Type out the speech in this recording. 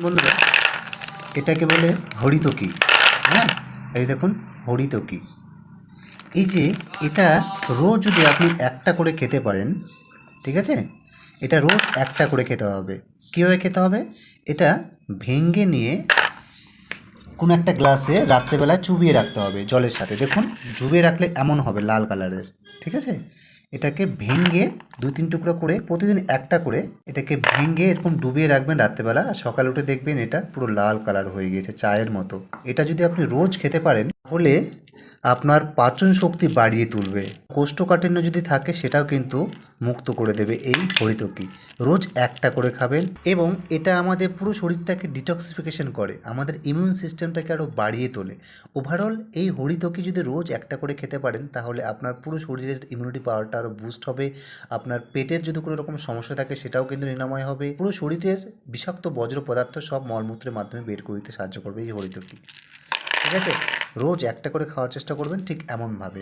বন্ধুরা, এটাকে বলে হরিতকি। হ্যাঁ, এই দেখুন হরিতকি। এই যে এটা রোজ যদি আপনি একটা করে খেতে পারেন, ঠিক আছে, এটা রোজ একটা করে খেতে হবে। কীভাবে খেতে হবে? এটা ভেঙে নিয়ে কোনো একটা গ্লাসে রাত্রেবেলা চুবিয়ে রাখতে হবে জলের সাথে। দেখুন চুবিয়ে রাখলে এমন হবে লাল কালারের, ঠিক আছে। এটাকে ভেঙে দু তিন টুকরো করে প্রতিদিন একটা করে এটাকে ভেঙে এরকম ডুবিয়ে রাখবেন রাত্রেবেলা, আর সকালে উঠে দেখবেন এটা পুরো লাল কালার হয়ে গিয়েছে চায়ের মতো। এটা যদি আপনি রোজ খেতে পারেন তাহলে আপনার পাচন শক্তি বাড়িয়ে তুলবে। কোষ্ঠকাঠিন্য যদি থাকে সেটাও কিন্তু মুক্ত করে দেবে এই হরিতকি। রোজ একটা করে খাবেন এবং এটা আমাদের পুরো শরীরটাকে ডিটক্সিফিকেশন করে, আমাদের ইমিউন সিস্টেমটাকে আরও বাড়িয়ে তোলে। ওভারঅল এই হরিতকি যদি রোজ একটা করে খেতে পারেন তাহলে আপনার পুরো শরীরের ইমিউনিটি পাওয়ারটা আরও বুস্ট হবে। আপনার পেটের যদি কোনো রকম সমস্যা থাকে সেটাও কিন্তু নিরাময় হবে। পুরো শরীরের বিষাক্ত বজ্র পদার্থ সব মলমূত্রের মাধ্যমে বের করে দিতে সাহায্য করবে এই হরিতকি, ঠিক আছে। রোজ একটা করে খাওয়ার চেষ্টা করবেন ঠিক এমনভাবে।